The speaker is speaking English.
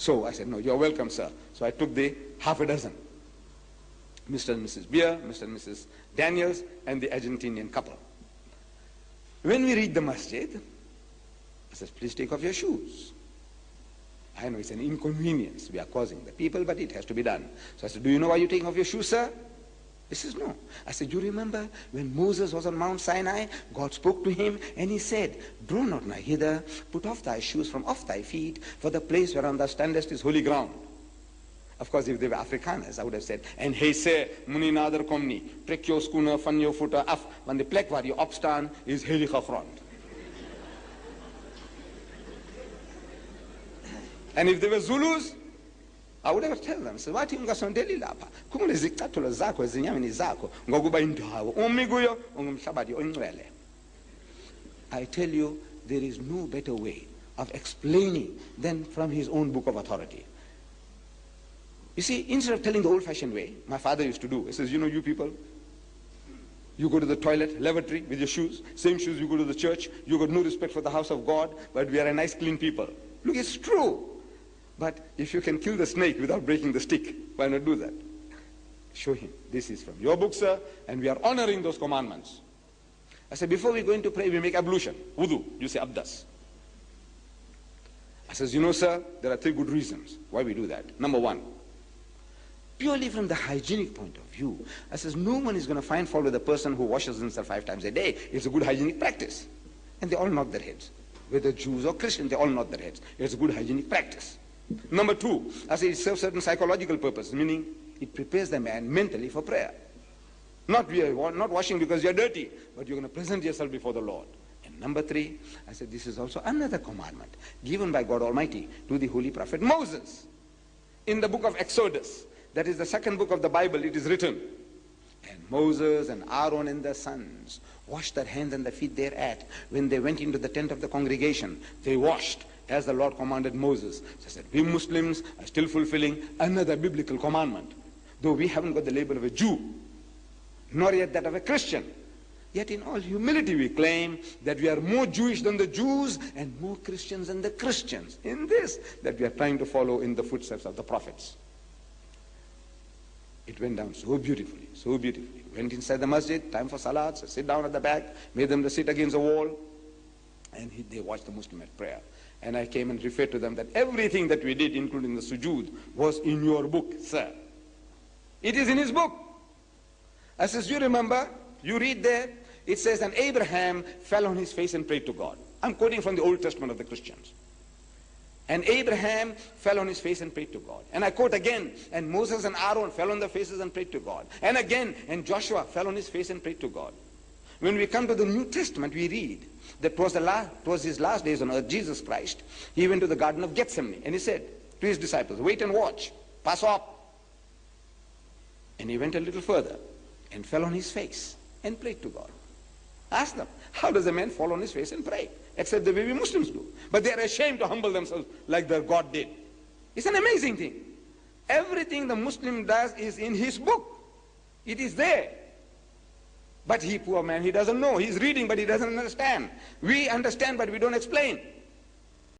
So I said, no, you're welcome, sir. So I took the half a dozen. Mr. and Mrs. Beer, Mr. and Mrs. Daniels, and the Argentinian couple. When we reach the masjid, I said, please take off your shoes. I know it's an inconvenience we are causing the people, but it has to be done. So I said, do you know why you're taking off your shoes, sir? He says, no. I said, you remember when Moses was on Mount Sinai, God spoke to him and he said, draw not nigh hither, put off thy shoes from off thy feet, for the place whereon thou standest is holy ground. Of course, if they were Afrikaners, I would have said, en hy sê, moenie nader kom nie, trek jou skoene van jou voete af, want die plek waar jy opstaan is heilige grond. And if they were Zulus, I would have told them, so wathi ungasondeli lapha, khumule izicathulo zakho ezinyameni zakho, ngokuba indawo umi kuyo ungumhlabathi ongcwele. I tell you, there is no better way of explaining than from his own book of authority. You see, instead of telling the old-fashioned way, my father used to do, he says, you know, you people, you go to the toilet, lavatory with your shoes, same shoes you go to the church, you got no respect for the house of God, but we are a nice, clean people. Look, it's true. But if you can kill the snake without breaking the stick, why not do that? Show him, this is from your book, sir, and we are honoring those commandments. I said, before we go in to pray, we make ablution, wudu, you say abdas. I says, you know, sir, there are 3 good reasons why we do that. Number 1, purely from the hygienic point of view, I says, no one is going to find fault with a person who washes himself 5 times a day. It's a good hygienic practice. And they all nod their heads. Whether Jews or Christians, they all nod their heads. It's a good hygienic practice. Number 2, I say it serves certain psychological purpose, meaning it prepares the man mentally for prayer. Not washing because you're dirty, but you're going to present yourself before the Lord. And number 3, I said this is also another commandment given by God Almighty to the holy prophet Moses. In the book of Exodus, that is the 2nd book of the Bible, it is written, and Moses and Aaron and their sons washed their hands and their feet thereat. When they went into the tent of the congregation, they washed as the Lord commanded Moses. So I said, we Muslims are still fulfilling another biblical commandment. Though we haven't got the label of a Jew, nor yet that of a Christian, yet in all humility we claim that we are more Jewish than the Jews and more Christians than the Christians. In this, that we are trying to follow in the footsteps of the prophets. It went down so beautifully, so beautifully. Went inside the masjid, time for salat, so sit down at the back, made them to sit against the wall, and they watched the Muslim at prayer. And I came and referred to them that everything that we did, including the sujood, was in your book, sir. It is in his book. I says, you remember, you read there, it says, and Abraham fell on his face and prayed to God. I'm quoting from the Old Testament of the Christians. And Abraham fell on his face and prayed to God. And I quote again, and Moses and Aaron fell on their faces and prayed to God. And again, and Joshua fell on his face and prayed to God. When we come to the New Testament, we read that towards his last days on earth, Jesus Christ, he went to the Garden of Gethsemane, and he said to his disciples, wait and watch, pass up. And he went a little further and fell on his face and prayed to God. Ask them, how does a man fall on his face and pray? Except the way we Muslims do. But they are ashamed to humble themselves like their God did. It's an amazing thing. Everything the Muslim does is in his book. It is there. But he, poor man, he doesn't know. He's reading, but he doesn't understand. We understand, but we don't explain.